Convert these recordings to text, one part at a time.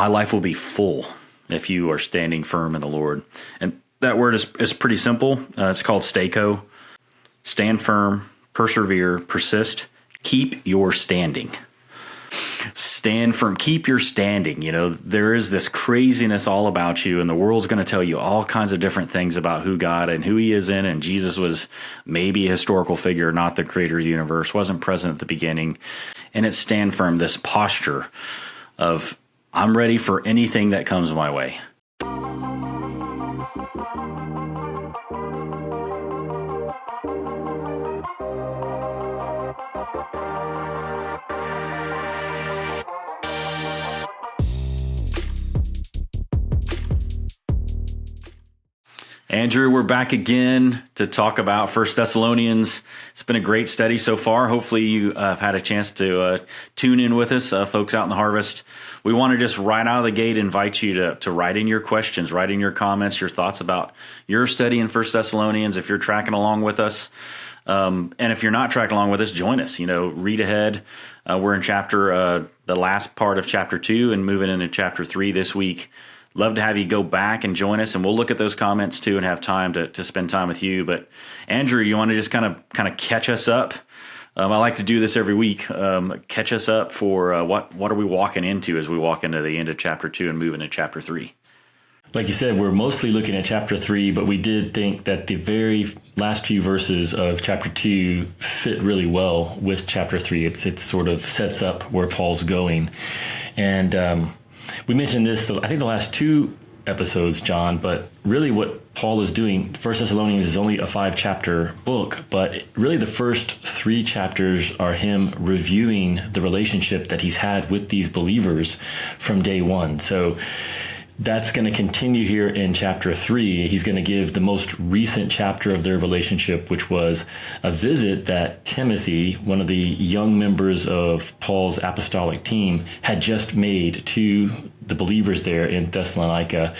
my life will be full if you are standing firm in the Lord. And that word is pretty simple. It's called stako. Stand firm, persevere, persist, keep your standing. Stand firm, keep your standing. You know, there is this craziness all about you, and the world's going to tell you all kinds of different things about who God and who he is in. And Jesus was maybe a historical figure, not the creator of the universe, wasn't present at the beginning. And it's stand firm, this posture of I'm ready for anything that comes my way. Andrew, we're back again to talk about 1 Thessalonians. It's been a great study so far. Hopefully you have had a chance to tune in with us, folks out in the harvest. We want to just right out of the gate invite you to write in your questions, write in your comments, your thoughts about your study in 1 Thessalonians if you're tracking along with us. And if you're not tracking along with us, join us. You know, read ahead. We're in the last part of chapter 2 and moving into chapter 3 this week. Love to have you go back and join us, and we'll look at those comments too and have time to spend time with you. But Andrew, you want to just kind of catch us up? I like to do this every week. Catch us up for what are we walking into as we walk into the end of chapter 2 and move into chapter 3. Like you said, we're mostly looking at chapter 3, but we did think that the very last few verses of chapter 2 fit really well with chapter 3. It sort of sets up where Paul's going. And we mentioned this, I think the last 2 episodes, John, but really what Paul is doing, 1 Thessalonians is only a 5-chapter book, but really the first 3 chapters are him reviewing the relationship that he's had with these believers from day 1. So that's going to continue here in chapter 3. He's going to give the most recent chapter of their relationship, which was a visit that Timothy, one of the young members of Paul's apostolic team, had just made to the believers there in Thessalonica.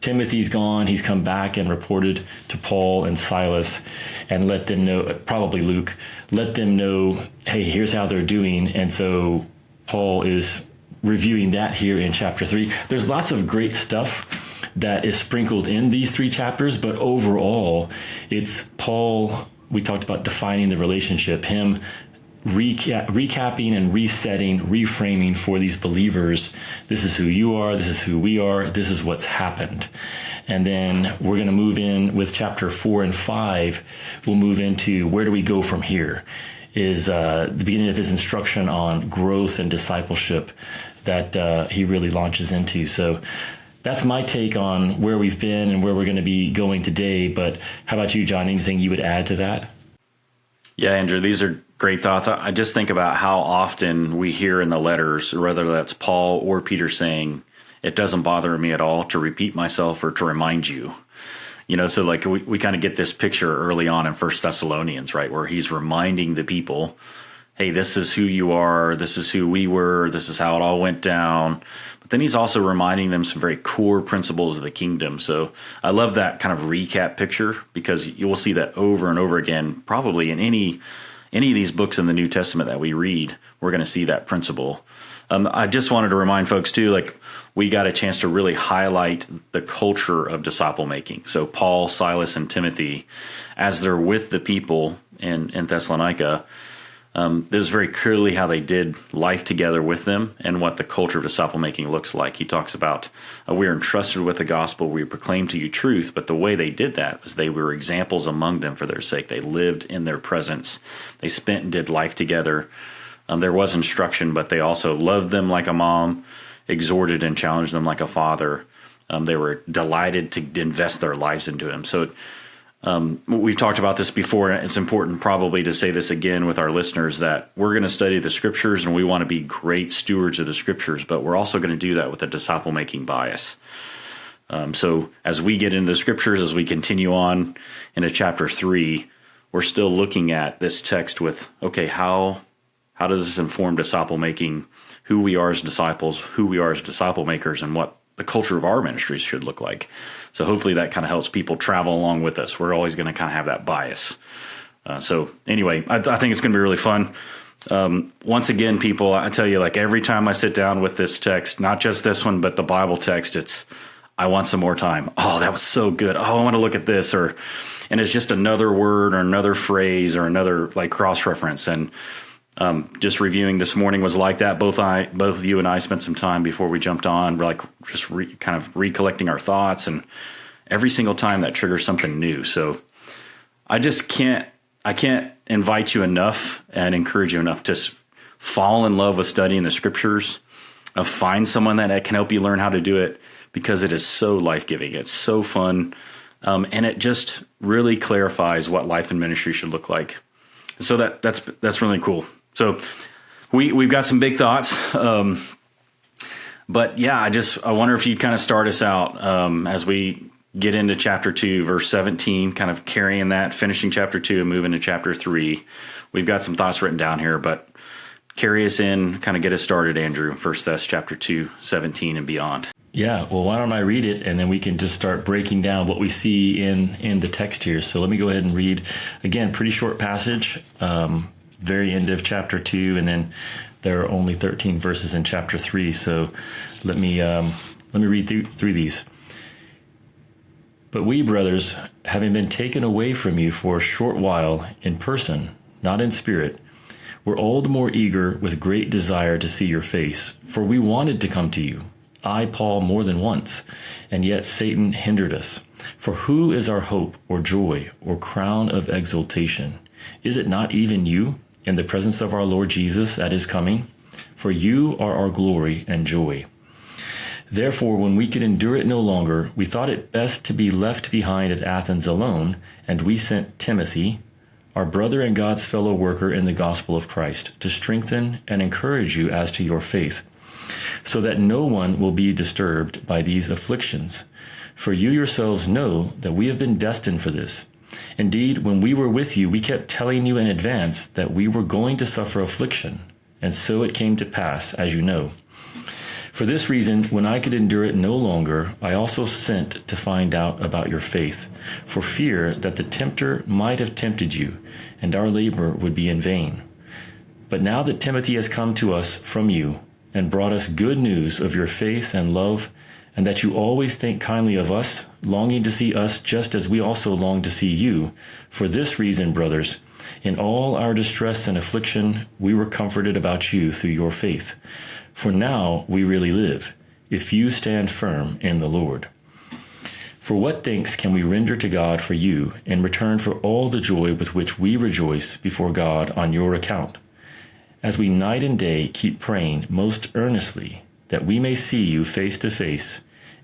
Timothy's gone. He's come back and reported to Paul and Silas and let them know, probably Luke, let them know, hey, here's how they're doing. And so Paul is reviewing that here in chapter 3. There's lots of great stuff that is sprinkled in these 3 chapters, but overall, it's Paul, we talked about defining the relationship, him recapping and resetting, reframing for these believers. This is who you are, this is who we are, this is what's happened. And then we're going to move in with chapter 4 and 5. We'll move into where do we go from here, is the beginning of his instruction on growth and discipleship that he really launches into. So that's my take on where we've been and where we're going to be going today. But how about you, John? Anything you would add to that? Yeah, Andrew, these are great thoughts. I just think about how often we hear in the letters, whether that's Paul or Peter saying, it doesn't bother me at all to repeat myself or to remind you. You know, so like we kind of get this picture early on in 1 Thessalonians, right, where he's reminding the people, hey, this is who you are, this is who we were, this is how it all went down. But then he's also reminding them some very core principles of the kingdom. So I love that kind of recap picture because you will see that over and over again, probably in any of these books in the New Testament that we read, we're going to see that principle. I just wanted to remind folks too, like we got a chance to really highlight the culture of disciple making. So Paul, Silas, and Timothy, as they're with the people in Thessalonica, there's very clearly how they did life together with them and what the culture of disciple making looks like. He talks about we are entrusted with the gospel, we proclaim to you truth, but the way they did that was they were examples among them for their sake. They lived in their presence. They spent and did life together. There was instruction, but they also loved them like a mom, exhorted and challenged them like a father. They were delighted to invest their lives into him. So we've talked about this before, and it's important probably to say this again with our listeners that we're going to study the scriptures and we want to be great stewards of the scriptures, but we're also going to do that with a disciple-making bias. So as we get into the scriptures, as we continue on into chapter 3, we're still looking at this text with, okay, how does this inform disciple-making, who we are as disciples, who we are as disciple makers, and what the culture of our ministries should look like. So hopefully that kind of helps people travel along with us. We're always going to kind of have that bias. So anyway, I think it's going to be really fun. Once again, people, I tell you, like every time I sit down with this text, not just this one, but the Bible text, I want some more time. Oh, that was so good. Oh, I want to look at this, and it's just another word or another phrase or another like cross reference. And just reviewing this morning was like that. Both you and I spent some time before we jumped on. We're like just kind of recollecting our thoughts, and every single time that triggers something new. So I can't invite you enough and encourage you enough to fall in love with studying the scriptures, find someone that can help you learn how to do it, because it is so life-giving. It's so fun. And it just really clarifies what life and ministry should look like. So that's really cool. So we've got some big thoughts. But yeah, I wonder if you'd kind of start us out as we get into chapter 2, verse 17, kind of carrying that, finishing chapter 2 and moving to chapter 3. We've got some thoughts written down here, but carry us in, kind of get us started, Andrew, 1 Thess chapter 2, 17 and beyond. Yeah, well, why don't I read it, and then we can just start breaking down what we see in the text here. So let me go ahead and read, again, pretty short passage, very end of chapter 2, and then there are only 13 verses in chapter 3. So let me read through these. But we, brothers, having been taken away from you for a short while in person, not in spirit, were all the more eager with great desire to see your face, for we wanted to come to you. I, Paul, more than once, and yet Satan hindered us. For who is our hope or joy or crown of exaltation? Is it not even you, in the presence of our Lord Jesus at his coming? For you are our glory and joy. Therefore, when we could endure it no longer, we thought it best to be left behind at Athens alone, and we sent Timothy, our brother and God's fellow worker in the gospel of Christ, to strengthen and encourage you as to your faith, so that no one will be disturbed by these afflictions. For you yourselves know that we have been destined for this. Indeed, when we were with you, we kept telling you in advance that we were going to suffer affliction, and so it came to pass, as you know. For this reason, when I could endure it no longer, I also sent to find out about your faith, for fear that the tempter might have tempted you, and our labor would be in vain. But now that Timothy has come to us from you, and brought us good news of your faith and love, and that you always think kindly of us, longing to see us just as we also long to see you. For this reason, brothers, in all our distress and affliction, we were comforted about you through your faith. For now we really live, if you stand firm in the Lord. For what thanks can we render to God for you, in return for all the joy with which we rejoice before God on your account, as we night and day keep praying most earnestly that we may see you face to face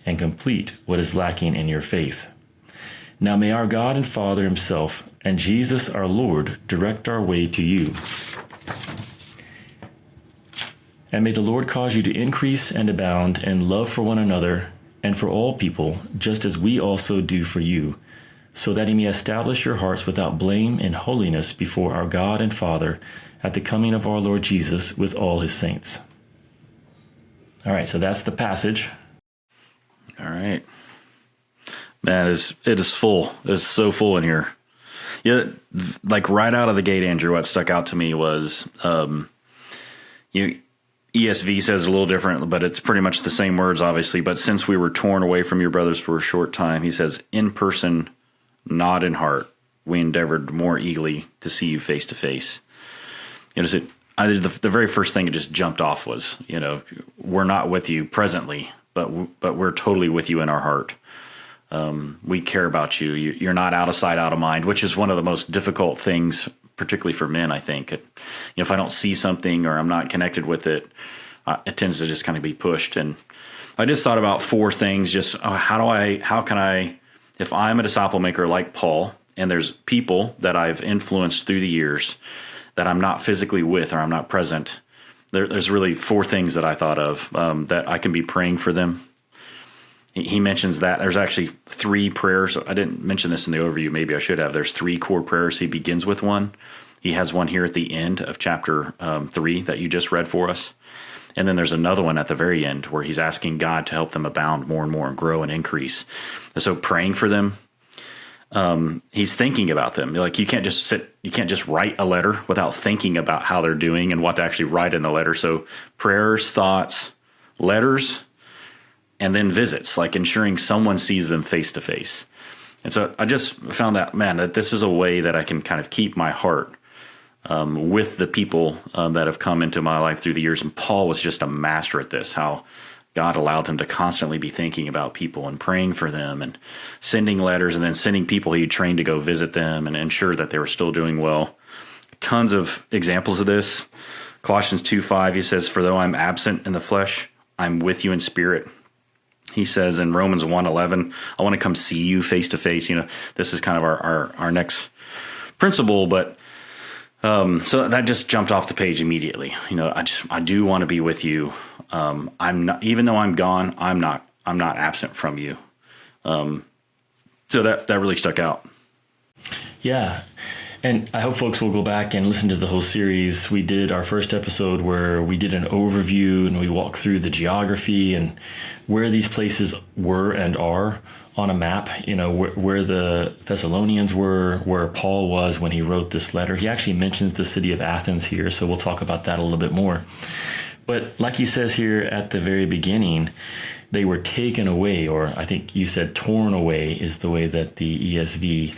and complete what is lacking in your faith. Now may our God and Father himself and Jesus our Lord direct our way to you. And may the Lord cause you to increase and abound in love for one another and for all people, just as we also do for you, so that he may establish your hearts without blame in holiness before our God and Father at the coming of our Lord Jesus with all his saints. All right, so that's the passage. All right. Man, it is full. It's so full in here. Yeah, like right out of the gate, Andrew, what stuck out to me was, ESV says a little different, but it's pretty much the same words, obviously. But since we were torn away from your brothers for a short time, he says, in person, not in heart, we endeavored more eagerly to see you face to face. The very first thing that just jumped off was, we're not with you presently, but we're totally with you in our heart. We care about you. You're not out of sight, out of mind, which is one of the most difficult things, particularly for men, I think. If I don't see something or I'm not connected with it, it tends to just kind of be pushed. And I just thought about four things. Just how can I, if I'm a disciple maker like Paul, and there's people that I've influenced through the years that I'm not physically with or I'm not present, there's really four things that I thought of that I can be praying for them. He mentions that there's actually three prayers. I didn't mention this in the overview. Maybe I should have. There's three core prayers. He begins with one. He has one here at the end of chapter 3 that you just read for us. And then there's another one at the very end where he's asking God to help them abound more and more and grow and increase. And so praying for them. he's thinking about them. Like you can't just write a letter without thinking about how they're doing and what to actually write in the letter. So prayers, thoughts, letters, and then visits, like ensuring someone sees them face to face. And so I just found that this is a way that I can kind of keep my heart with the people that have come into my life through the years. And Paul was just a master at this, how God allowed him to constantly be thinking about people and praying for them and sending letters and then sending people he trained to go visit them and ensure that they were still doing well. Tons of examples of this. Colossians 2:5, he says, "For though I'm absent in the flesh, I'm with you in spirit." He says in Romans 1:11, "I want to come see you face to face." This is kind of our next principle, but so that just jumped off the page immediately. I do want to be with you. I'm not, even though I'm gone, I'm not absent from you. So that really stuck out. Yeah. And I hope folks will go back and listen to the whole series. We did our first episode where we did an overview and we walked through the geography and where these places were and are on a map, where the Thessalonians were, where Paul was when he wrote this letter. He actually mentions the city of Athens here, so we'll talk about that a little bit more. But like he says here at the very beginning, they were taken away, or I think you said torn away is the way that the ESV.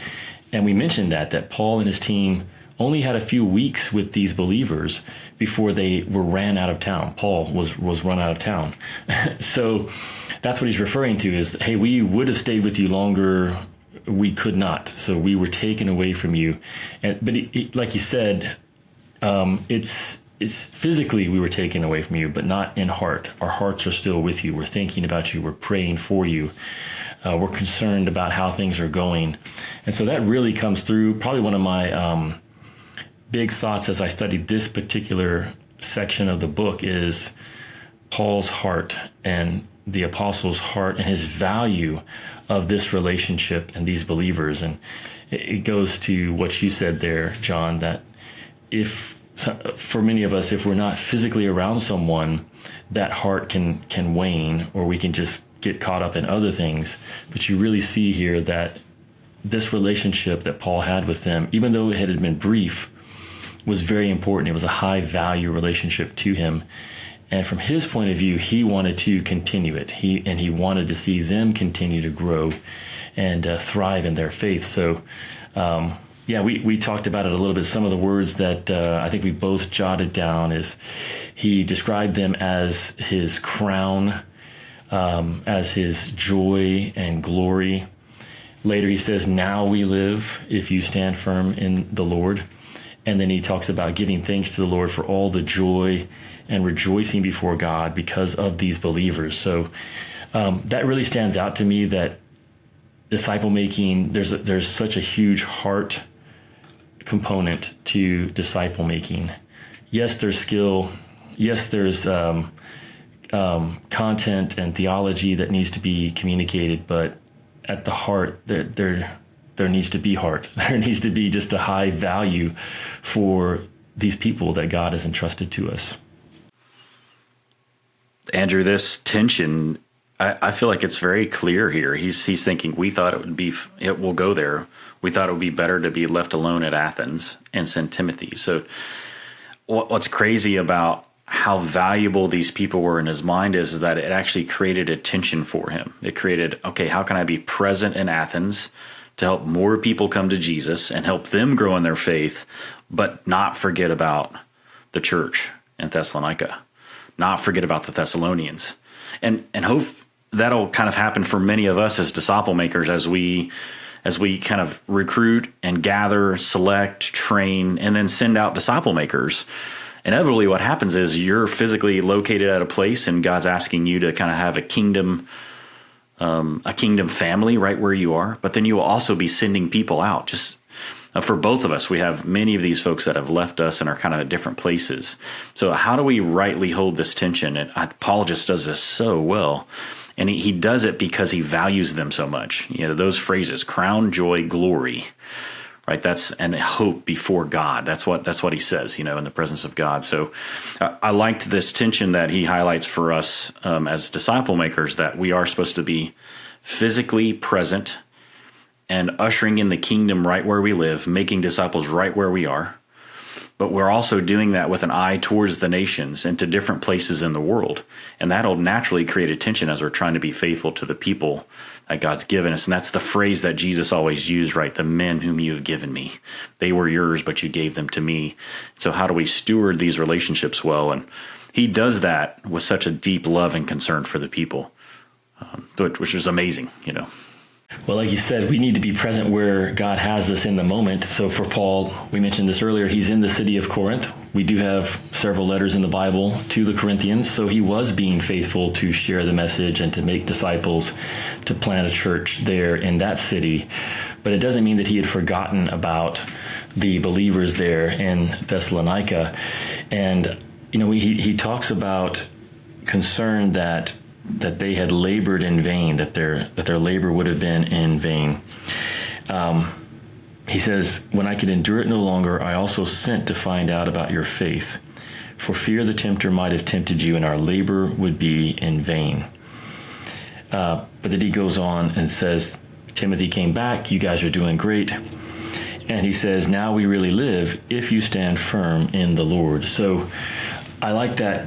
And we mentioned that Paul and his team only had a few weeks with these believers before they were ran out of town. Paul was run out of town. So that's what he's referring to is, hey, we would have stayed with you longer. We could not. So we were taken away from you. But like he said, it's physically we were taken away from you, but not in heart. Our hearts are still with you. We're thinking about you. We're praying for you. We're concerned about how things are going. And so that really comes through. Probably one of my big thoughts as I studied this particular section of the book is Paul's heart and the apostle's heart and his value of this relationship and these believers. And it goes to what you said there, John, that for many of us, if we're not physically around someone, that heart can wane, or we can just get caught up in other things. But you really see here that this relationship that Paul had with them, even though it had been brief, was very important. It was a high value relationship to him. And from his point of view, he wanted to continue it. He wanted to see them continue to grow and thrive in their faith. So, we talked about it a little bit. Some of the words that I think we both jotted down is he described them as his crown, as his joy and glory. Later he says, "Now we live if you stand firm in the Lord." And then he talks about giving thanks to the Lord for all the joy and rejoicing before God because of these believers. So that really stands out to me, that disciple making, there's such a huge heart component to disciple making. Yes, there's skill. Yes, there's content and theology that needs to be communicated, but at the heart, there needs to be heart. There needs to be just a high value for these people that God has entrusted to us. Andrew, this tension, I feel like it's very clear here. He's thinking, it will go there. We thought it would be better to be left alone at Athens and send Timothy. So what's crazy about how valuable these people were in his mind is that it actually created a tension for him. It created, okay, how can I be present in Athens to help more people come to Jesus and help them grow in their faith, but not forget about the church in Thessalonica, not forget about the Thessalonians. And hope that'll kind of happen for many of us as disciple makers as we kind of recruit and gather, select, train, and then send out disciple makers. Inevitably what happens is you're physically located at a place and God's asking you to kind of have a kingdom family right where you are, but then you will also be sending people out. Just for both of us, we have many of these folks that have left us and are kind of at different places. So how do we rightly hold this tension? And Paul just does this so well. And he does it because he values them so much. Those phrases, crown, joy, glory, right? And hope before God. That's what he says, in the presence of God. So I liked this tension that he highlights for us as disciple makers, that we are supposed to be physically present and ushering in the kingdom right where we live, making disciples right where we are. But we're also doing that with an eye towards the nations and to different places in the world. And that'll naturally create a tension as we're trying to be faithful to the people that God's given us. And that's the phrase that Jesus always used, right? The men whom you have given me. They were yours, but you gave them to me. So how do we steward these relationships well? And he does that with such a deep love and concern for the people, which is amazing, Well, like you said, we need to be present where God has us in the moment. So for Paul, we mentioned this earlier, he's in the city of Corinth. We do have several letters in the Bible to the Corinthians. So he was being faithful to share the message and to make disciples, to plant a church there in that city. But it doesn't mean that he had forgotten about the believers there in Thessalonica. And, he talks about concern that they had labored in vain, that their labor would have been in vain. He says, when I could endure it no longer, I also sent to find out about your faith, for fear the tempter might have tempted you and our labor would be in vain. But then he goes on and says, Timothy came back, you guys are doing great. And he says, now we really live if you stand firm in the Lord. So I like that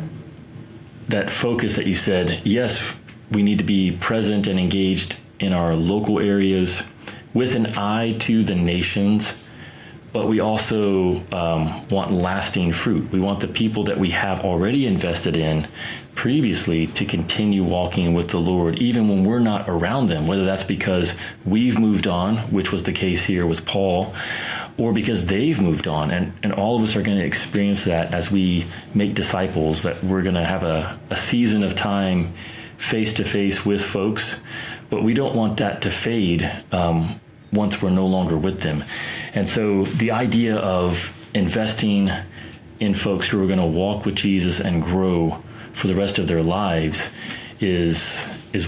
focus that you said. Yes, we need to be present and engaged in our local areas with an eye to the nations, but we also want lasting fruit. We want the people that we have already invested in previously to continue walking with the Lord, even when we're not around them, whether that's because we've moved on, which was the case here with Paul, or because they've moved on. And all of us are going to experience that as we make disciples, that we're going to have a season of time face-to-face with folks, but we don't want that to fade once we're no longer with them. And so the idea of investing in folks who are going to walk with Jesus and grow for the rest of their lives is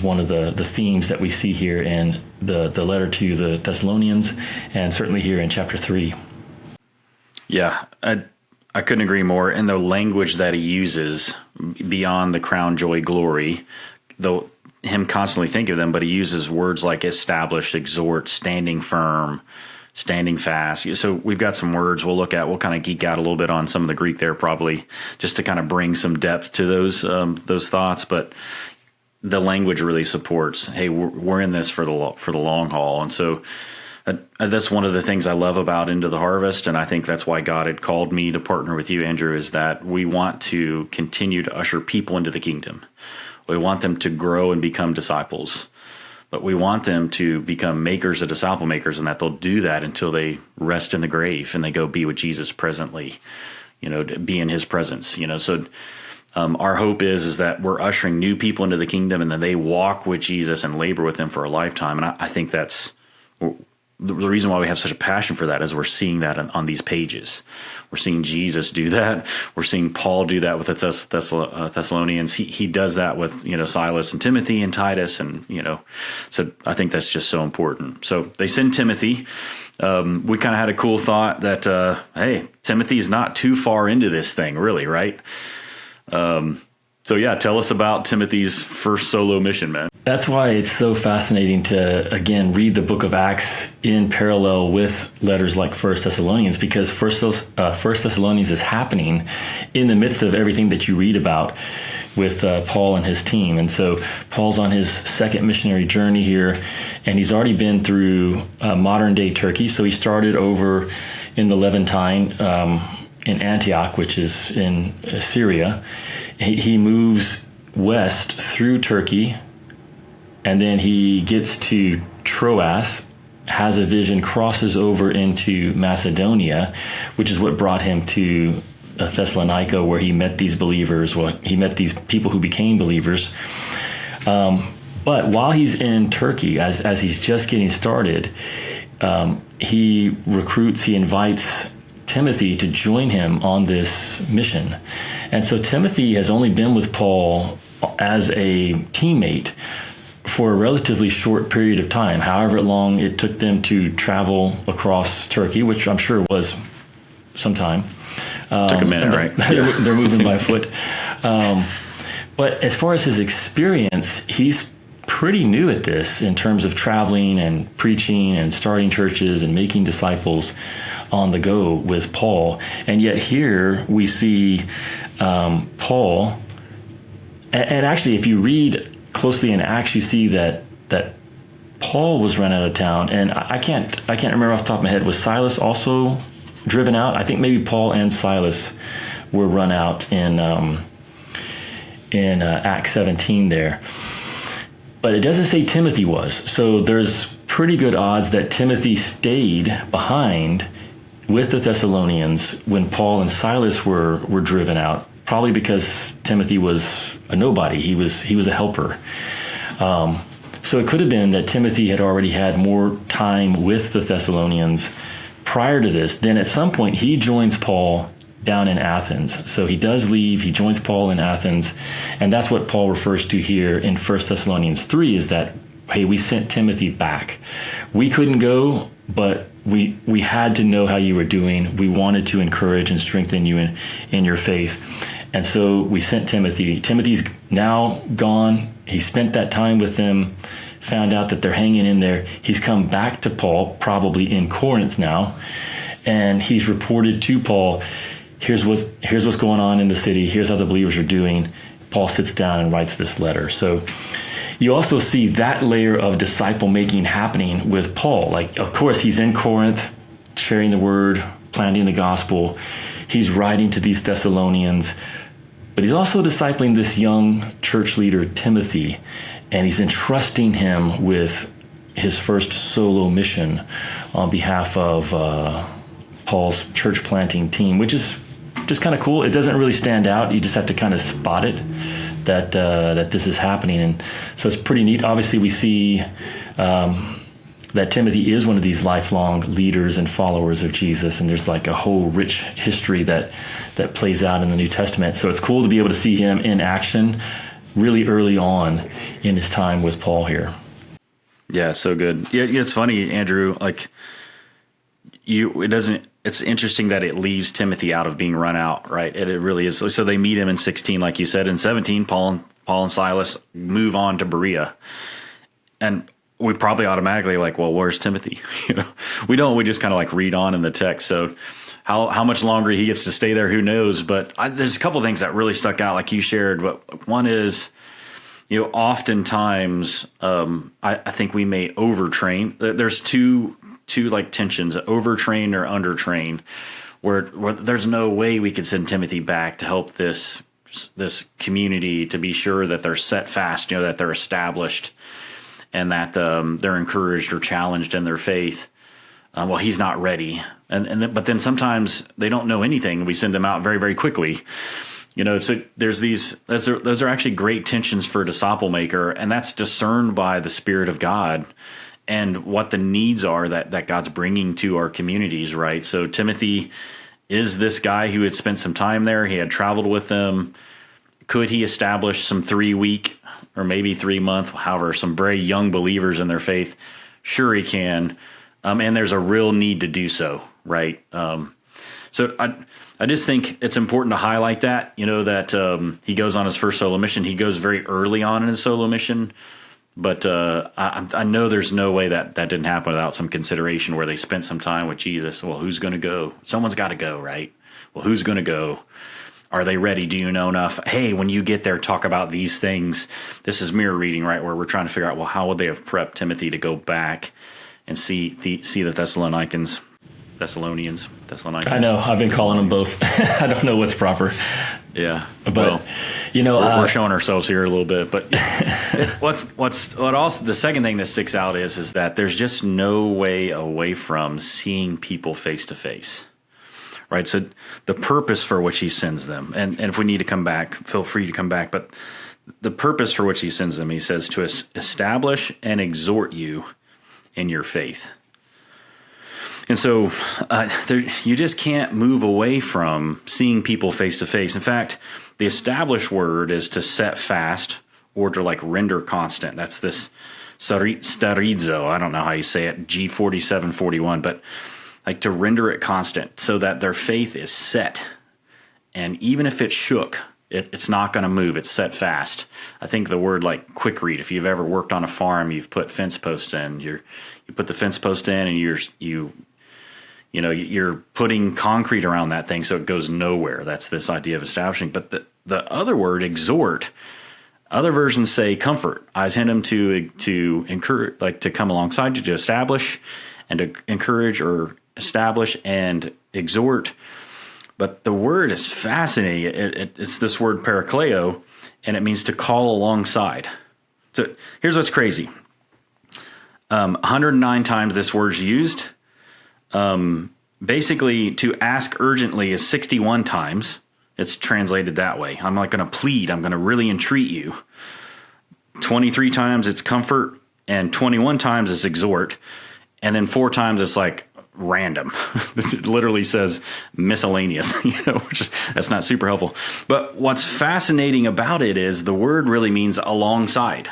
one of the themes that we see here in the letter to the Thessalonians, and certainly here in chapter 3. Yeah, I couldn't agree more. And the language that he uses beyond the crown, joy, glory, though him constantly think of them, but he uses words like establish, exhort, standing firm, standing fast. So we've got some words we'll look at. We'll kind of geek out a little bit on some of the Greek there, probably just to kind of bring some depth to those thoughts. But the language really supports, hey, we're in this for the long haul. And so that's one of the things I love about Into the Harvest, and I think that's why God had called me to partner with you, Andrew, is that we want to continue to usher people into the kingdom. We want them to grow and become disciples, but we want them to become makers of disciple makers, and that they'll do that until they rest in the grave and they go be with Jesus presently, to be in his presence, So our hope is that we're ushering new people into the kingdom, and then they walk with Jesus and labor with him for a lifetime. And I think that's the reason why we have such a passion for that, is we're seeing that on these pages. We're seeing Jesus do that. We're seeing Paul do that with the Thessalonians. He does that with, Silas and Timothy and Titus. And, so I think that's just so important. So they send Timothy. We kind of had a cool thought that, hey, Timothy's not too far into this thing, really, right? So yeah, tell us about Timothy's first solo mission, man. That's why it's so fascinating to, again, read the book of Acts in parallel with letters like 1 Thessalonians, because 1 Thessalonians is happening in the midst of everything that you read about with Paul and his team. And so Paul's on his second missionary journey here, and he's already been through modern-day Turkey. So he started over in the Levantine, in Antioch, which is in Syria. He moves west through Turkey, and then he gets to Troas, has a vision, crosses over into Macedonia, which is what brought him to Thessalonica, where he met these believers. Well, he met these people who became believers. But while he's in Turkey, as he's just getting started, he invites Timothy to join him on this mission. And so Timothy has only been with Paul as a teammate for a relatively short period of time, however long it took them to travel across Turkey, which I'm sure was some time. Took a minute, right? They're moving by foot. But as far as his experience, he's pretty new at this in terms of traveling and preaching and starting churches and making disciples on the go with Paul. And yet here we see Paul, and actually if you read closely in Acts, you see that Paul was run out of town. And I can't remember off the top of my head, was Silas also driven out? I think maybe Paul and Silas were run out in Acts 17 there. But it doesn't say Timothy was. So there's pretty good odds that Timothy stayed behind with the Thessalonians when Paul and Silas were driven out, probably because Timothy was a nobody. He was a helper. So it could have been that Timothy had already had more time with the Thessalonians prior to this. Then at some point he joins Paul down in Athens. So he does leave, he joins Paul in Athens, and that's what Paul refers to here in 1 Thessalonians 3, is that, hey, we sent Timothy back. We couldn't go, but we had to know how you were doing. We wanted to encourage and strengthen you in your faith. And so we sent Timothy. Timothy's now gone. He spent that time with them, found out that they're hanging in there. He's come back to Paul, probably in Corinth now, and he's reported to Paul, here's what's going on in the city. Here's how the believers are doing. Paul sits down and writes this letter. So you also see that layer of disciple making happening with Paul. Like, of course, he's in Corinth, sharing the word, planting the gospel. He's writing to these Thessalonians, but he's also discipling this young church leader, Timothy, and he's entrusting him with his first solo mission on behalf of Paul's church planting team, which is just kind of cool. It doesn't really stand out. You just have to kind of spot it, that this is happening. And so it's pretty neat. Obviously, we see that Timothy is one of these lifelong leaders and followers of Jesus, and there's like a whole rich history that plays out in the New Testament. So it's cool to be able to see him in action really early on in his time with Paul here. Yeah, so good. Yeah, it's funny, Andrew, like it's interesting that it leaves Timothy out of being run out, right? It really is. So they meet him in 16, like you said. In 17, Paul and Silas move on to Berea. And we probably automatically like, well, where's Timothy? We don't. We just kind of like read on in the text. So how much longer he gets to stay there, who knows? But there's a couple of things that really stuck out, like you shared. But one is, oftentimes I think we may overtrain. There's two like tensions: overtrain or undertrain, where there's no way we could send Timothy back to help this community to be sure that they're set fast, that they're established, and that they're encouraged or challenged in their faith. Well, he's not ready, but then sometimes they don't know anything. We send them out very, very quickly. So there's those are actually great tensions for a disciple maker, and that's discerned by the Spirit of God and what the needs are that God's bringing to our communities, right? So Timothy is this guy who had spent some time there. He had traveled with them. Could he establish some 3-week or maybe 3-month, however, some very young believers in their faith? Sure he can. And there's a real need to do so, right? So I just think it's important to highlight that, that he goes on his first solo mission. He goes very early on in his solo mission. But I know there's no way that didn't happen without some consideration where they spent some time with Jesus. Well, who's going to go? Someone's got to go, right? Well, who's going to go? Are they ready? Do you know enough? Hey, when you get there, talk about these things. This is mirror reading, right, where we're trying to figure out, well, how would they have prepped Timothy to go back and see the Thessalonians. I know. I've been calling them both. I don't know what's proper. Yeah, but we're showing ourselves here a little bit. But what also the second thing that sticks out is that there's just no way away from seeing people face to face, right? So the purpose for which he sends them, and if we need to come back, feel free to come back. But the purpose for which he sends them, he says, to establish and exhort you in your faith. And so you just can't move away from seeing people face to face. In fact, the established word is to set fast or to like render constant. That's this starizo. I don't know how you say it, G4741, but like to render it constant so that their faith is set. And even if it shook, It's not going to move. It's set fast. I think the word like quick read, if you've ever worked on a farm, you've put fence posts in. You put the fence post in, and you're putting concrete around that thing so it goes nowhere. That's this idea of establishing. But the other word, exhort, other versions say comfort. I send him to encourage, like to come alongside you, to establish and to encourage, or establish and exhort. But the word is fascinating. It's this word parakleo, and it means to call alongside. So here's what's crazy. 109 times this word's used. Basically, to ask urgently is 61 times. It's translated that way. I'm like going to plead. I'm going to really entreat you. 23 times it's comfort, and 21 times it's exhort. And then 4 times it's like random. It literally says miscellaneous, that's not super helpful. But what's fascinating about it is the word really means alongside.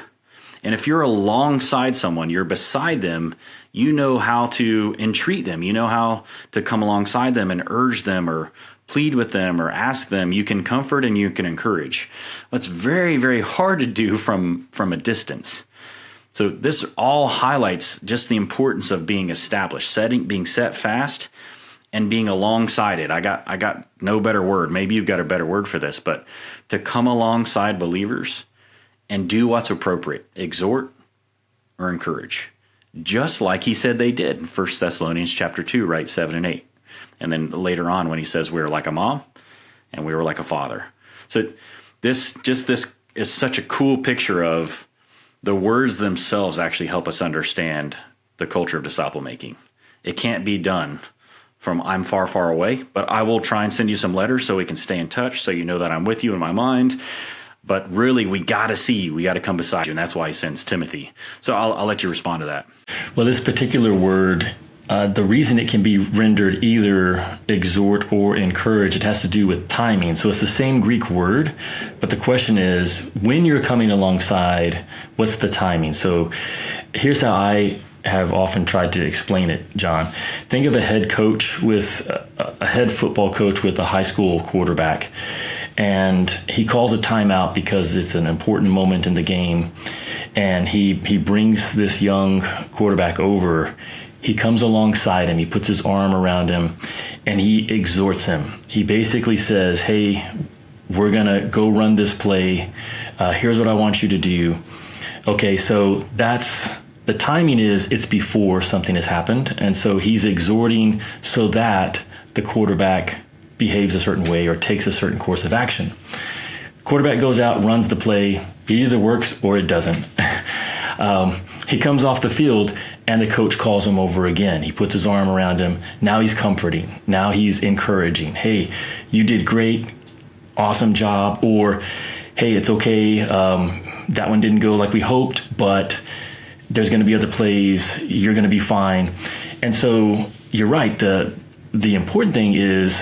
And if you're alongside someone, you're beside them, you know how to entreat them. You know how to come alongside them and urge them or plead with them or ask them. You can comfort and you can encourage. It's very, very hard to do from a distance. So this all highlights just the importance of being established, being set fast, and being alongside it. I got no better word. Maybe you've got a better word for this, but to come alongside believers and do what's appropriate, exhort or encourage, just like he said they did in 1 Thessalonians chapter 2, right, 7 and 8. And then later on when he says we were like a mom and we were like a father. So this is such a cool picture of the words themselves actually help us understand the culture of disciple making. It can't be done from I'm far, far away, but I will try and send you some letters so we can stay in touch, so you know that I'm with you in my mind. But really, we got to see you. We got to come beside you. And that's why he sends Timothy. So I'll let you respond to that. Well, this particular word, the reason it can be rendered either exhort or encourage, it has to do with timing. So it's the same Greek word, but the question is, when you're coming alongside, what's the timing? So here's how I have often tried to explain it, John. Think of a head coach with a head football coach with a high school quarterback, and he calls a timeout because it's an important moment in the game, and he brings this young quarterback over. He comes alongside him, he puts his arm around him, and he exhorts him. He basically says, hey, we're going to go run this play. Here's what I want you to do. Okay, so the timing is it's before something has happened. And so he's exhorting so that the quarterback behaves a certain way or takes a certain course of action. Quarterback goes out, runs the play. It either works or it doesn't. He comes off the field and the coach calls him over again. He puts his arm around him. Now he's comforting. Now he's encouraging. Hey, you did great. Awesome job. Or, hey, it's okay. That one didn't go like we hoped, but there's going to be other plays. You're going to be fine. And so you're right. The important thing is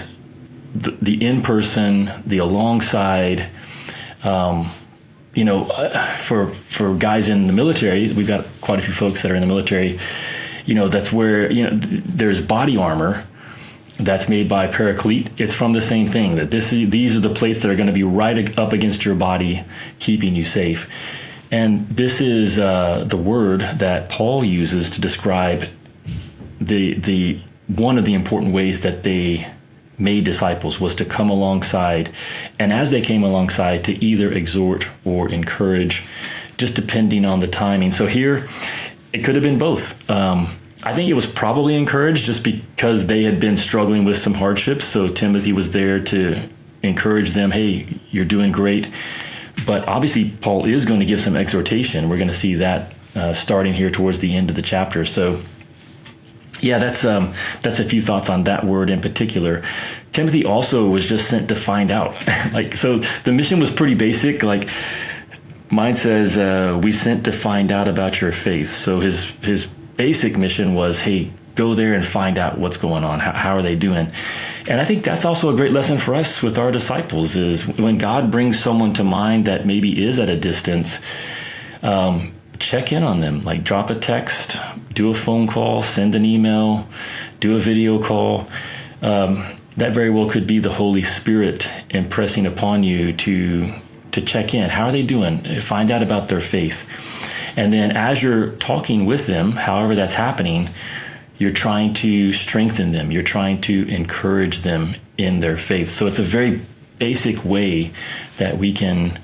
the in-person, the alongside. For guys in the military, we've got quite a few folks that are in the military. That's where there's body armor that's made by Paraclete. It's from the same thing. That these are the plates that are going to be right up against your body, keeping you safe. And this is the word that Paul uses to describe the one of the important ways that they made disciples, was to come alongside, and as they came alongside, to either exhort or encourage, just depending on the timing. So here, it could have been both. I think it was probably encouraged just because they had been struggling with some hardships. So Timothy was there to encourage them. Hey, you're doing great. But obviously, Paul is going to give some exhortation. We're going to see that starting here towards the end of the chapter. So yeah, that's a few thoughts on that word in particular. Timothy also was just sent to find out. So the mission was pretty basic. Like mine says, we sent to find out about your faith. So his basic mission was, hey, go there and find out what's going on. How are they doing? And I think that's also a great lesson for us with our disciples, is when God brings someone to mind that maybe is at a distance, check in on them. Like drop a text, do a phone call, send an email, do a video call. that very well could be the Holy Spirit impressing upon you to check in. How are they doing? Find out about their faith. And then as you're talking with them, however that's happening, you're trying to strengthen them. You're trying to encourage them in their faith. So it's a very basic way that we can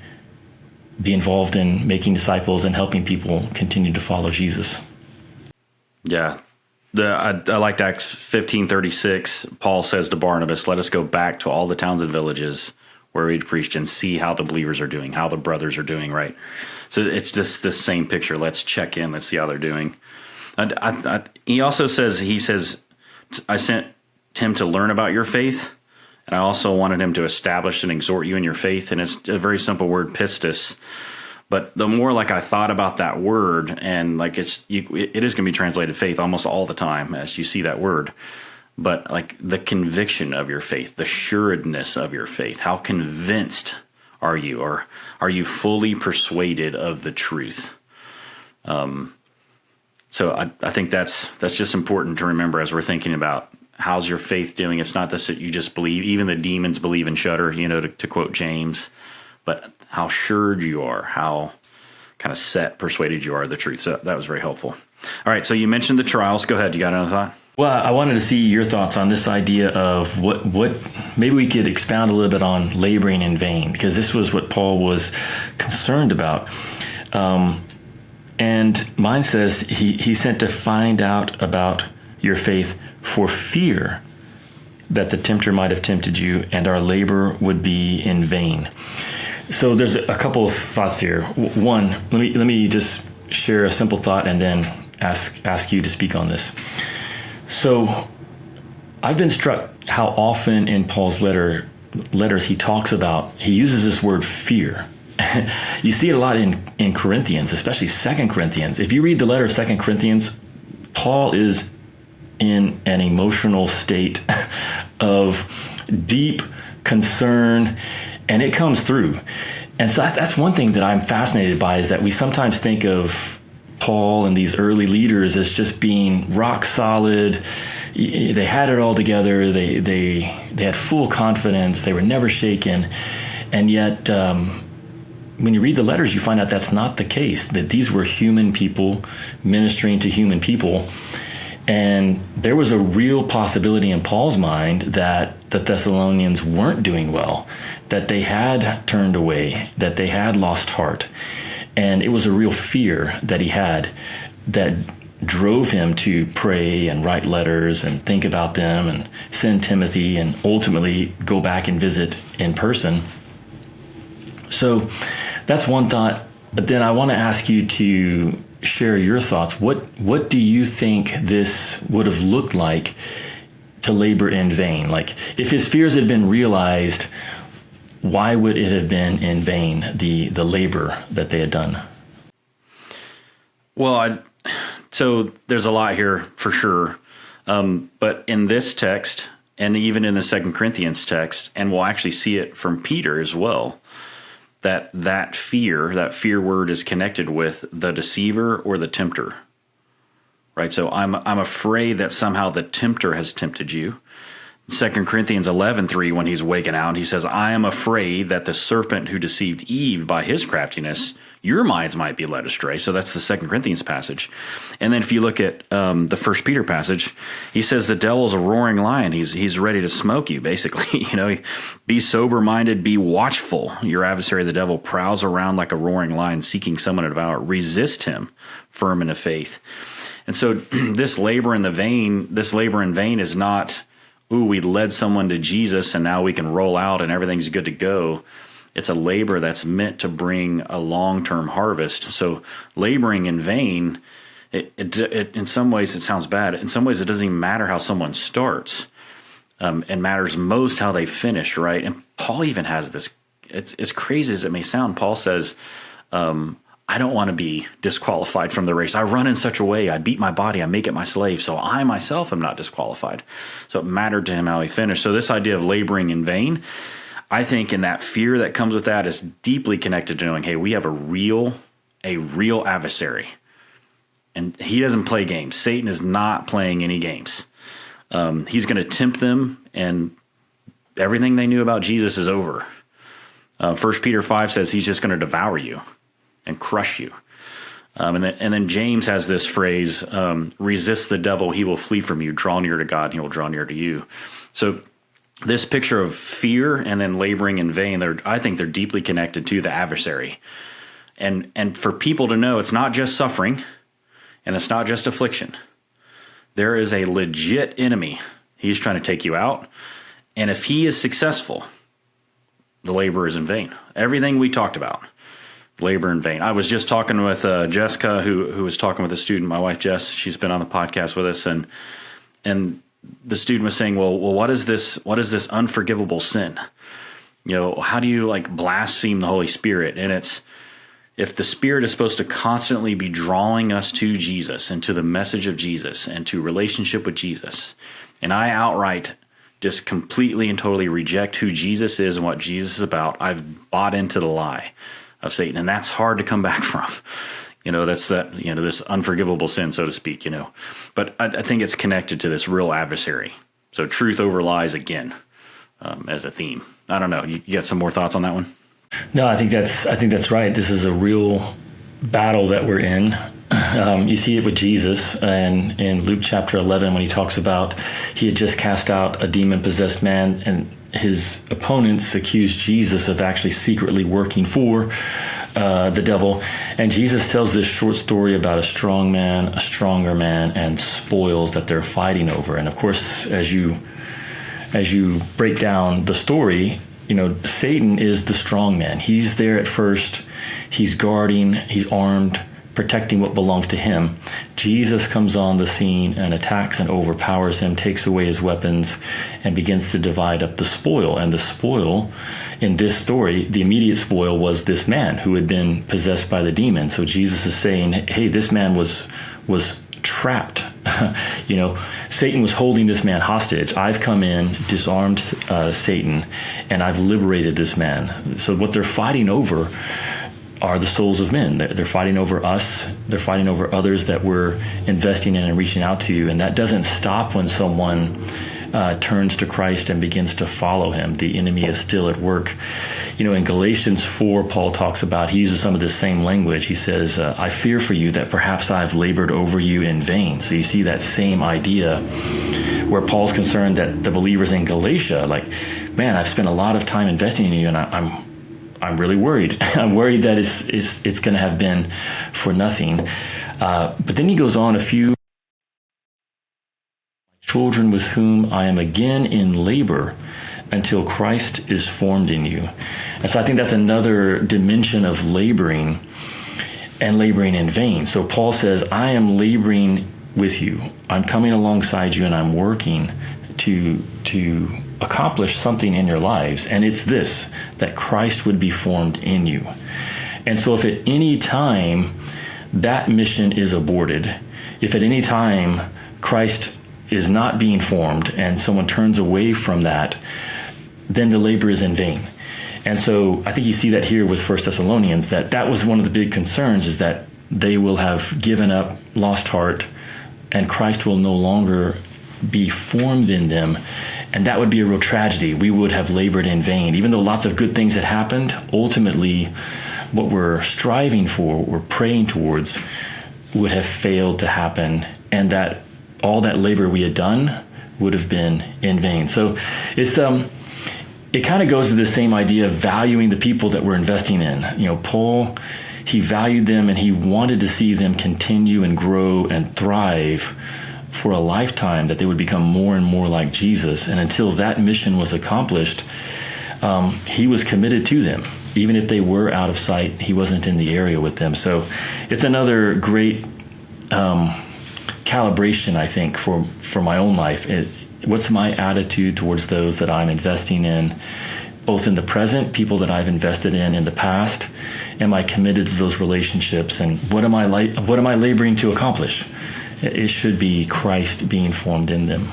be involved in making disciples and helping people continue to follow Jesus. Yeah. I liked Acts 15:36. Paul says to Barnabas, let us go back to all the towns and villages where we'd preached and see how the believers are doing, how the brothers are doing, right? So it's just this same picture. Let's check in. Let's see how they're doing. He also says, I sent him to learn about your faith, and I also wanted him to establish and exhort you in your faith. And it's a very simple word, pistis. But the more like I thought about that word, and like it is going to be translated faith almost all the time as you see that word. But like the conviction of your faith, the sureness of your faith, how convinced are you, or are you fully persuaded of the truth? So I think that's just important to remember as we're thinking about how's your faith doing. It's not this that you just believe. Even the demons believe and shudder, to quote James. But how sure you are, how kind of persuaded you are of the truth. So that was very helpful. All right, so you mentioned the trials. Go ahead. You got another thought? Well, I wanted to see your thoughts on this idea of what maybe we could expound a little bit on laboring in vain, because this was what Paul was concerned about. And mine says he sent to find out about your faith for fear that the tempter might have tempted you and our labor would be in vain. So there's a couple of thoughts here. One, let me just share a simple thought and then ask you to speak on this. So I've been struck how often in Paul's letters he uses this word fear. You see it a lot in Corinthians, especially 2 Corinthians. If you read the letter of 2 Corinthians, Paul is in an emotional state of deep concern, and it comes through. And so that's one thing that I'm fascinated by, is that we sometimes think of Paul and these early leaders as just being rock solid. They had it all together. They had full confidence. They were never shaken. And yet, when you read the letters, you find out that's not the case, that these were human people ministering to human people. And there was a real possibility in Paul's mind that the Thessalonians weren't doing well, that they had turned away, that they had lost heart. And it was a real fear that he had that drove him to pray and write letters and think about them and send Timothy and ultimately go back and visit in person. So that's one thought. But then I want to ask you to share your thoughts. What do you think this would have looked like to labor in vain? Like, if his fears had been realized, why would it have been in vain, the labor that they had done? Well, so there's a lot here for sure. But in this text, and even in the 2 Corinthians text, and we'll actually see it from Peter as well, that fear word is connected with the deceiver or the tempter, right? So I'm afraid that somehow the tempter has tempted you. 2 Corinthians 11:3, when he's waking out, he says, I am afraid that the serpent who deceived Eve by his craftiness, your minds might be led astray. So that's the 2 Corinthians passage. And then if you look at the 1 Peter passage, he says the devil's a roaring lion. He's ready to smoke you, basically. Be sober-minded, be watchful. Your adversary, the devil, prowls around like a roaring lion, seeking someone to devour. Resist him, firm in the faith. And so this labor in vain is not, we led someone to Jesus and now we can roll out and everything's good to go. It's a labor that's meant to bring a long-term harvest. So laboring in vain, it in some ways it sounds bad. In some ways it doesn't even matter how someone starts. It matters most how they finish, right? And Paul even has this, it's as crazy as it may sound. Paul says, I don't want to be disqualified from the race. I run in such a way, I beat my body, I make it my slave, so I myself am not disqualified. So it mattered to him how he finished. So this idea of laboring in vain, I think in that fear that comes with that is deeply connected to knowing, hey, we have a real adversary. And he doesn't play games. Satan is not playing any games. He's going to tempt them, and everything they knew about Jesus is over. 1 Peter 5 says he's just going to devour you and crush you. And then James has this phrase, resist the devil, he will flee from you. Draw near to God, and he will draw near to you. So this picture of fear and then laboring in vain, I think they're deeply connected to the adversary. And for people to know it's not just suffering and it's not just affliction. There is a legit enemy. He's trying to take you out. And if he is successful, the labor is in vain. Everything we talked about, labor in vain. I was just talking with Jessica, who was talking with a student, my wife Jess. She's been on the podcast with us, and the student was saying, well, what is this unforgivable sin? How do you blaspheme the Holy Spirit? And it's, if the Spirit is supposed to constantly be drawing us to Jesus and to the message of Jesus and to relationship with Jesus, and I outright just completely and totally reject who Jesus is and what Jesus is about, I've bought into the lie of Satan, and that's hard to come back from. That's this unforgivable sin, so to speak. But I think it's connected to this real adversary. So truth over lies again, as a theme. I don't know. You got some more thoughts on that one? No, I think that's right. This is a real battle that we're in. You see it with Jesus, and in Luke chapter 11, when he talks about he had just cast out a demon-possessed man, and his opponents accused Jesus of actually secretly working for the devil. And Jesus tells this short story about a strong man, a stronger man, and spoils that they're fighting over. And of course, as you break down the story, Satan is the strong man. He's there at first. He's guarding, he's armed, protecting what belongs to him. Jesus comes on the scene and attacks and overpowers him, takes away his weapons, and begins to divide up the spoil. And the spoil in this story, the immediate spoil, was this man who had been possessed by the demon. So Jesus is saying, hey, this man was trapped. Satan was holding this man hostage. I've come in, disarmed Satan, and I've liberated this man. So what they're fighting over are the souls of men. They're fighting over us. They're fighting over others that we're investing in and reaching out to. And that doesn't stop when someone turns to Christ and begins to follow him. The enemy is still at work. In Galatians 4, Paul talks about, he uses some of this same language. He says, I fear for you that perhaps I've labored over you in vain. So you see that same idea where Paul's concerned that the believers in Galatia, man, I've spent a lot of time investing in you, and I'm really worried. I'm worried that it's going to have been for nothing. But then he goes on, a few children with whom I am again in labor until Christ is formed in you. And so I think that's another dimension of laboring, and laboring in vain. So Paul says, I am laboring with you. I'm coming alongside you, and I'm working to accomplish something in your lives. And it's this, that Christ would be formed in you. And so if at any time that mission is aborted, if at any time Christ is not being formed and someone turns away from that, then the labor is in vain. And so I think you see that here with 1 Thessalonians, that was one of the big concerns, is that they will have given up, lost heart, and Christ will no longer be formed in them. And that would be a real tragedy. We would have labored in vain. Even though lots of good things had happened, ultimately what we're striving for, what we're praying towards, would have failed to happen, and that all that labor we had done would have been in vain. So it kind of goes to the same idea of valuing the people that we're investing in. Paul, he valued them, and he wanted to see them continue and grow and thrive for a lifetime, that they would become more and more like Jesus. And until that mission was accomplished, he was committed to them. Even if they were out of sight, he wasn't in the area with them. So it's another great calibration, I think, for my own life. What's my attitude towards those that I'm investing in, both in the present, people that I've invested in the past? Am I committed to those relationships? And what am I laboring to accomplish? It should be Christ being formed in them.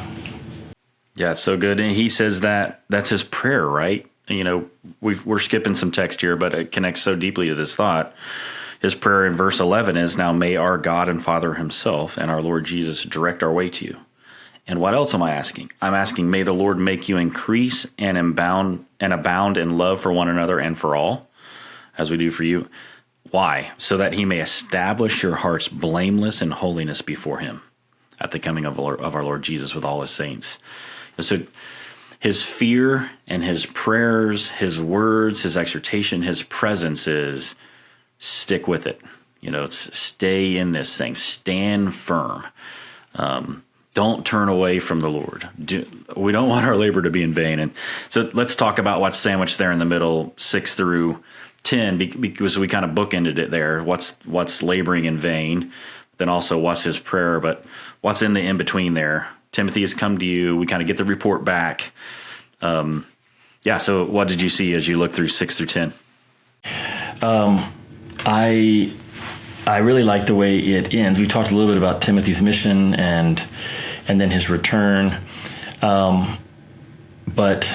Yeah, it's so good. And he says that's his prayer, right? We're skipping some text here, but it connects so deeply to this thought. His prayer in verse 11 is, now may our God and Father himself and our Lord Jesus direct our way to you, And what else am I asking? I'm asking, may the Lord make you increase and abound in love for one another and for all, as we do for you. Why? So that he may establish your hearts blameless in holiness before him at the coming of our Lord Jesus with all his saints. So his fear and his prayers, his words, his exhortation, his presence is stick with it. It's stay in this thing, stand firm. Don't turn away from the Lord. We don't want our labor to be in vain. And so let's talk about what's sandwiched there in the middle, 6 through 10, because we kind of bookended it there. What's laboring in vain, then also what's his prayer, but what's in the in-between there? Timothy has come to you. We kind of get the report back. So what did you see as you look through 6 through 10? I really like the way it ends. We talked a little bit about Timothy's mission and then his return. But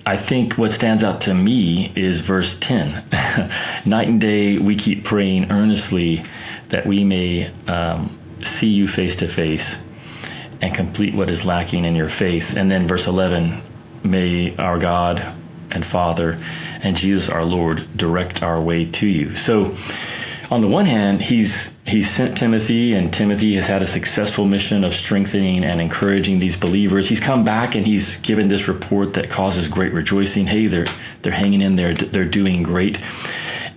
I think what stands out to me is verse 10. Night and day we keep praying earnestly that we may see you face to face and complete what is lacking in your faith. And then verse 11, may our God and Father and Jesus our Lord direct our way to you. So on the one hand, he's sent Timothy, and Timothy has had a successful mission of strengthening and encouraging these believers. He's come back and he's given this report that causes great rejoicing. Hey, they're hanging in there, they're doing great.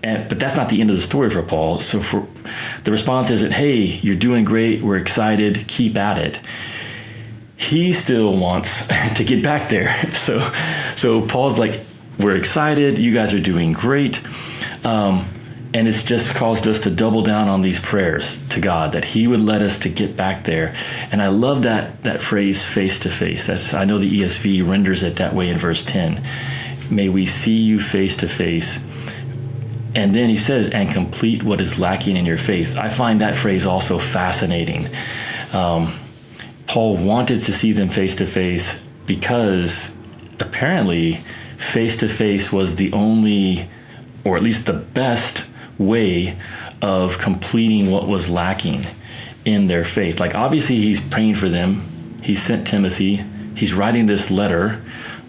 But that's not the end of the story for Paul. So for the response isn't, hey, you're doing great, we're excited, keep at it. He still wants to get back there. So Paul's like, we're excited, you guys are doing great. And it's just caused us to double down on these prayers to God, that he would let us to get back there. And I love that phrase, face to face. I know the ESV renders it that way in verse 10. May we see you face to face. And then he says, and complete what is lacking in your faith. I find that phrase also fascinating. Paul wanted to see them face to face because apparently face to face was the only, or at least the best way of completing what was lacking in their faith. Like, obviously he's praying for them. He sent Timothy. He's writing this letter.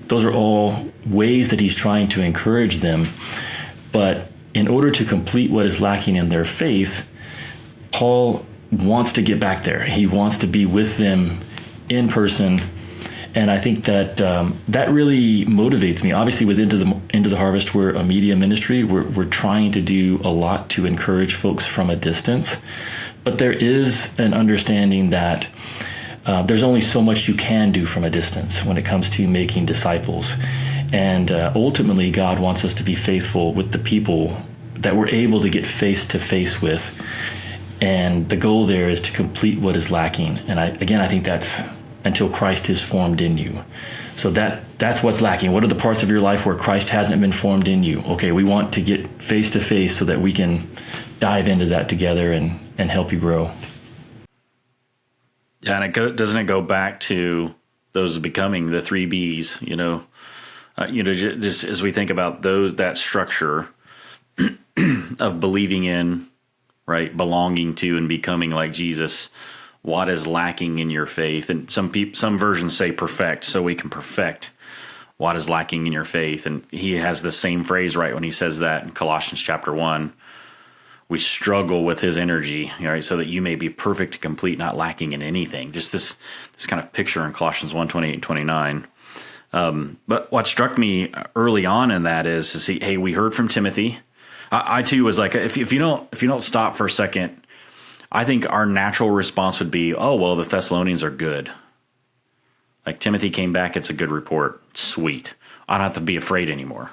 Those are all ways that he's trying to encourage them. But in order to complete what is lacking in their faith, Paul wants to get back there. He wants to be with them in person. And I think that that really motivates me. Obviously, with Into the Harvest, we're a media ministry. We're trying to do a lot to encourage folks from a distance. But there is an understanding that there's only so much you can do from a distance when it comes to making disciples. And ultimately, God wants us to be faithful with the people that we're able to get face to face with. And the goal there is to complete what is lacking. And I think that's until Christ is formed in you. So that's what's lacking. What are the parts of your life where Christ hasn't been formed in you? Okay, we want to get face to face so that we can dive into that together and help you grow. Yeah, and doesn't it go back to those becoming the 3 B's, just as we think about that structure of believing in, right, belonging to and becoming like Jesus. What is lacking in your faith? And some versions say perfect, so we can perfect what is lacking in your faith. And he has the same phrase right when he says that in Colossians chapter 1. We struggle with his energy, right, so that you may be perfect, complete, not lacking in anything. Just this kind of picture in Colossians 1:28 and 29. But what struck me early on in that is to see, hey, we heard from Timothy. I too was like, if you don't stop for a second, I think our natural response would be, oh, well, the Thessalonians are good. Like, Timothy came back, it's a good report. Sweet. I don't have to be afraid anymore.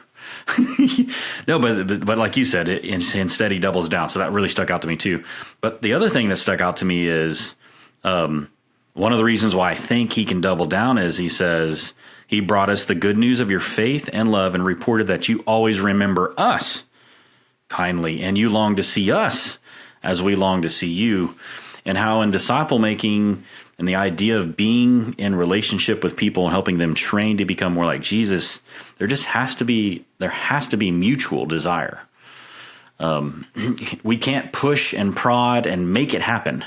No, but like you said, instead he doubles down. So that really stuck out to me too. But the other thing that stuck out to me is one of the reasons why I think he can double down is he says, he brought us the good news of your faith and love and reported that you always remember us kindly and you long to see us as we long to see you, and how in disciple making and the idea of being in relationship with people and helping them train to become more like Jesus, there has to be mutual desire. We can't push and prod and make it happen.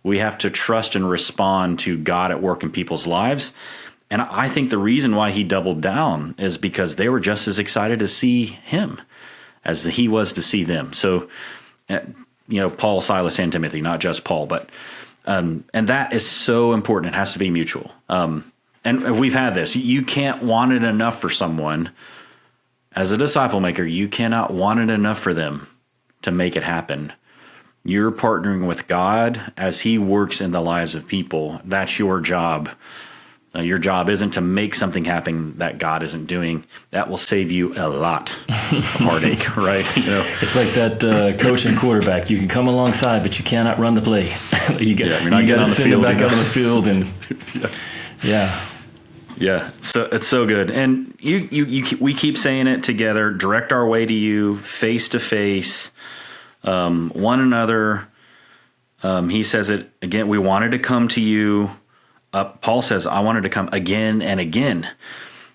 We have to trust and respond to God at work in people's lives. And I think the reason why he doubled down is because they were just as excited to see him as he was to see them. So, Paul, Silas, and Timothy, not just Paul, but and that is so important. It has to be mutual. And we've had this. You can't want it enough for someone. As a disciple maker, you cannot want it enough for them to make it happen. You're partnering with God as he works in the lives of people. That's your job. Your job isn't to make something happen that God isn't doing. That will save you a lot of heartache, right? It's like that coach and quarterback. You can come alongside, but you cannot run the play. you got to send it back out on the field, and yeah. So it's so good, and we keep saying it together. Direct our way to you, face to face. One another. He says it again. We wanted to come to you. Paul says, I wanted to come again and again.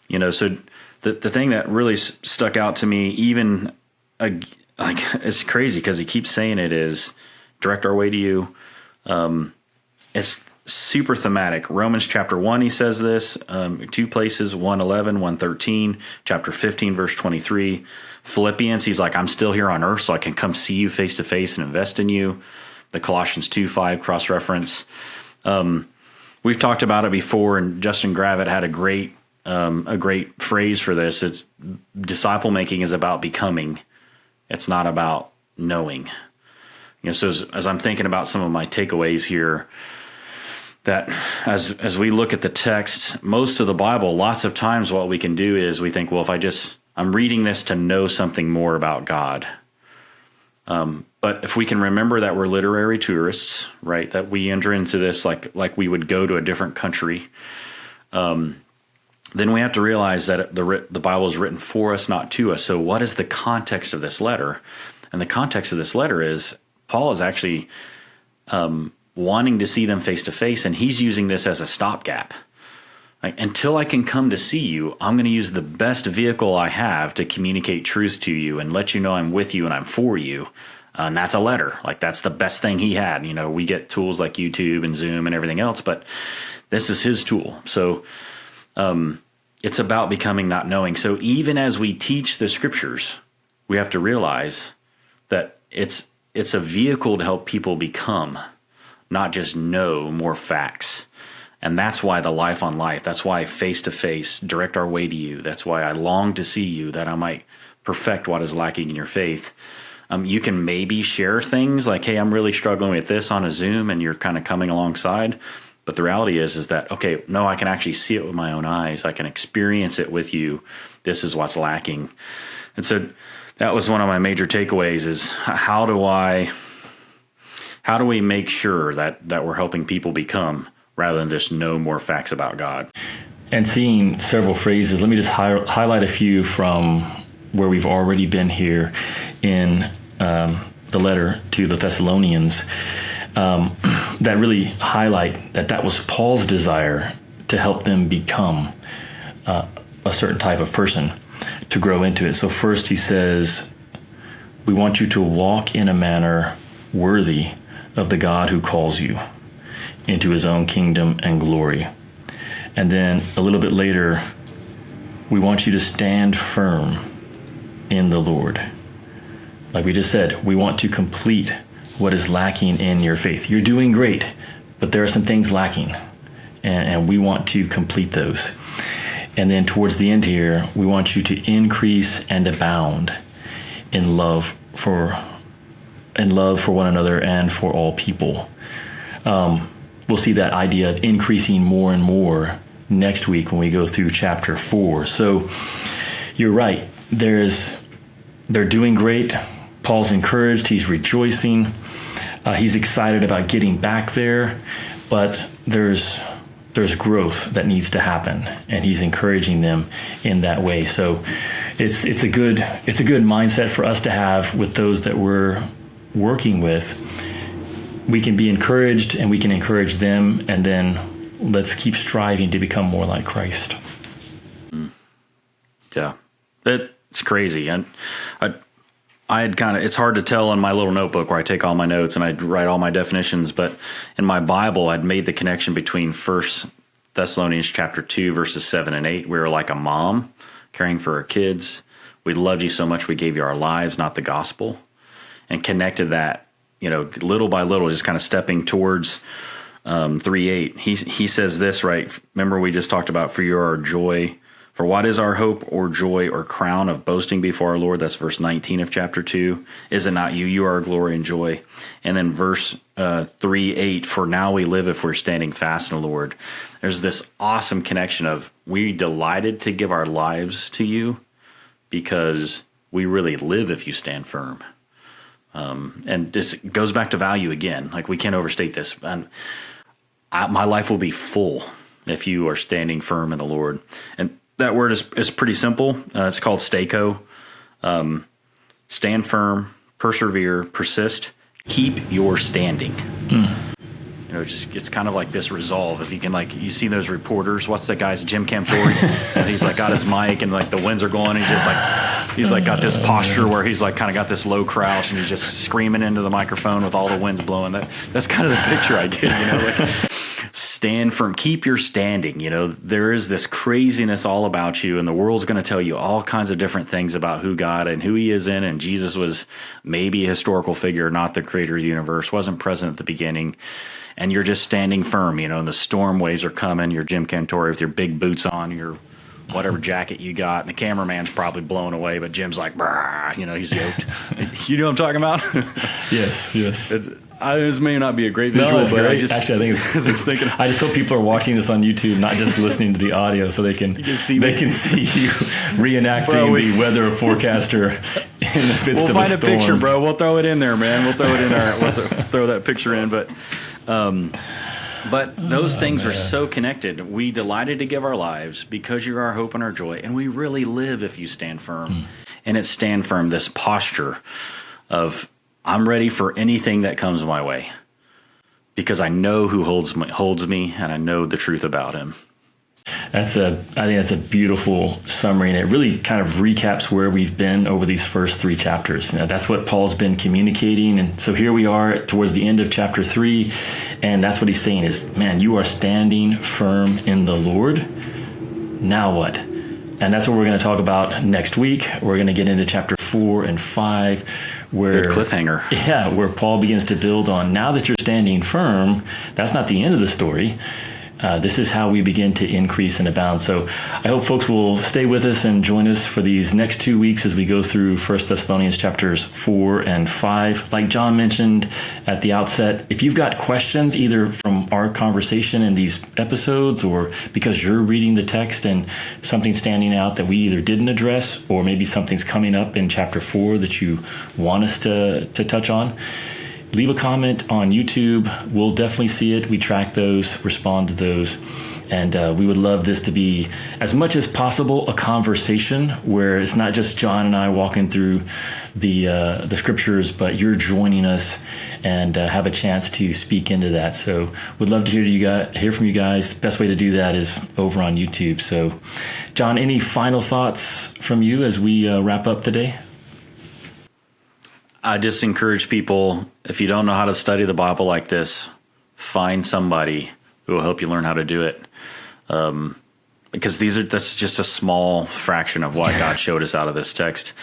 So the thing that really stuck out to me, even it's crazy because he keeps saying it, is direct our way to you. It's super thematic. Romans chapter 1, he says this, 2 places, 1:11, 1:13, chapter 15, verse 23. Philippians, he's like, I'm still here on earth, so I can come see you face to face and invest in you. The Colossians 2:5 cross-reference. We've talked about it before, and Justin Gravitt had a great phrase for this. It's disciple making is about becoming. It's not about knowing. So as I'm thinking about some of my takeaways here, that as we look at the text, most of the Bible, lots of times what we can do is we think, well, I'm reading this to know something more about God. But if we can remember that we're literary tourists, right, that we enter into this like we would go to a different country, then we have to realize that the Bible is written for us, not to us. So what is the context of this letter? And the context of this letter is Paul is actually wanting to see them face to face, and he's using this as a stopgap. Like, until I can come to see you, I'm going to use the best vehicle I have to communicate truth to you and let you know I'm with you and I'm for you. And that's a letter. Like, that's the best thing he had. We get tools like YouTube and Zoom and everything else, but this is his tool. So it's about becoming, not knowing. So even as we teach the scriptures, we have to realize that it's a vehicle to help people become, not just know more facts. And that's why the life on life, that's why face to face, direct our way to you. That's why I long to see you, that I might perfect what is lacking in your faith. You can maybe share things like, hey, I'm really struggling with this on a Zoom, and you're kind of coming alongside. But the reality is that, okay, no, I can actually see it with my own eyes. I can experience it with you. This is what's lacking. And so that was one of my major takeaways is how do we make sure that we're helping people become rather than just know more facts about God? And seeing several phrases, let me just highlight a few from where we've already been here in the letter to the Thessalonians that really highlight that was Paul's desire to help them become a certain type of person, to grow into it. So first he says, we want you to walk in a manner worthy of the God who calls you into his own kingdom and glory. And then a little bit later, we want you to stand firm in the Lord. Like we just said, we want to complete what is lacking in your faith. You're doing great, but there are some things lacking, and we want to complete those. And then towards the end here, we want you to increase and abound in love for one another and for all people. We'll see that idea of increasing more and more next week when we go through chapter 4. So you're right. They're doing great. Paul's encouraged. He's rejoicing. He's excited about getting back there, but there's growth that needs to happen, and he's encouraging them in that way. So it's a good mindset for us to have with those that we're working with. We can be encouraged, and we can encourage them, and then let's keep striving to become more like Christ. Yeah, it's crazy. And I had it's hard to tell in my little notebook where I take all my notes and I write all my definitions, but in my Bible, I'd made the connection between First Thessalonians chapter 2, verses 7 and 8. We were like a mom caring for our kids. We loved you so much we gave you our lives, not the gospel. And connected that, little by little, just kind of stepping towards 3:8. He says this, right? Remember we just talked about, for you are our joy. For what is our hope or joy or crown of boasting before our Lord? That's verse 19 of chapter 2. Is it not you? You are our glory and joy. And then verse 3:8, for now we live if we're standing fast in the Lord. There's this awesome connection of, we delighted to give our lives to you because we really live if you stand firm. And this goes back to value again. Like, we can't overstate this. And my life will be full if you are standing firm in the Lord. And that word is pretty simple. It's called stako. Stand firm, persevere, persist, keep your standing. It's kind of like this resolve. If you can, you see those reporters, what's that guy's, Jim Camptori? And he's got his mic and the winds are going, and he's got this posture where he's kind of got this low crouch and he's just screaming into the microphone with all the winds blowing. That's kind of the picture I get, stand firm, keep your standing. There is this craziness all about you, and the world's going to tell you all kinds of different things about who God and who he is in. And Jesus was maybe a historical figure, not the creator of the universe, wasn't present at the beginning. And you're just standing firm, and the storm waves are coming. You're Jim Cantori with your big boots on, your whatever jacket you got, and the cameraman's probably blown away, but Jim's like, brah, he's yoked. You know what I'm talking about? Yes. This may not be a great visual, but great. I think I just hope people are watching this on YouTube, not just listening to the audio, so they can see you reenacting the weather forecaster in the midst of a storm. We'll find a picture, bro. We'll throw it in there, man. We'll throw it in our. We'll throw that picture in, but those things are so connected. We delighted to give our lives because you're our hope and our joy, and we really live if you stand firm. And it's stand firm, this posture of, I'm ready for anything that comes my way because I know who holds me, and I know the truth about him. I think that's a beautiful summary, and it really kind of recaps where we've been over these first 3 chapters. That's what Paul's been communicating, and so here we are towards the end of chapter 3, and that's what he's saying is, man, you are standing firm in the Lord. Now what? And that's what we're going to talk about next week. We're going to get into chapter 4 and 5, where good cliffhanger. Yeah, where Paul begins to build on, now that you're standing firm, that's not the end of the story. This is how we begin to increase and abound. So I hope folks will stay with us and join us for these next 2 weeks as we go through 1 Thessalonians chapters 4 and 5. Like John mentioned at the outset, if you've got questions either from our conversation in these episodes or because you're reading the text and something's standing out that we either didn't address, or maybe something's coming up in chapter 4 that you want us to touch on, leave a comment on YouTube. We'll definitely see it. We track those, respond to those. And we would love this to be, as much as possible, a conversation where it's not just John and I walking through the scriptures, but you're joining us and have a chance to speak into that. So we'd love to hear from you guys. The best way to do that is over on YouTube. So, John, any final thoughts from you as we wrap up today? I just encourage people, if you don't know how to study the Bible like this, find somebody who will help you learn how to do it. Because that's just a small fraction of what God showed us out of this text.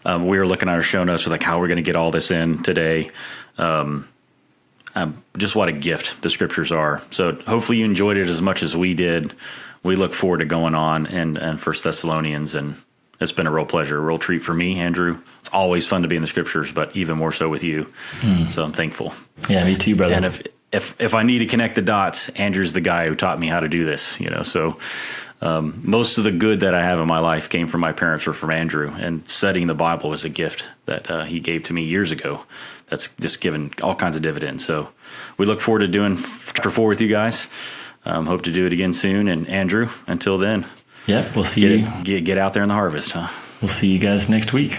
We were looking at our show notes with how we're going to get all this in today. Just what a gift the scriptures are. So hopefully you enjoyed it as much as we did. We look forward to going on in 1 Thessalonians, and it's been a real pleasure, a real treat for me, Andrew. It's always fun to be in the scriptures, but even more so with you. So I'm thankful. Yeah, me too, brother. And if I need to connect the dots, Andrew's the guy who taught me how to do this. So most of the good that I have in my life came from my parents or from Andrew. And studying the Bible was a gift that he gave to me years ago. That's just given all kinds of dividends. So we look forward to doing chapter 4 with you guys. Hope to do it again soon. And Andrew, until then. Yeah, we'll see you. Get out there in the harvest, huh? We'll see you guys next week.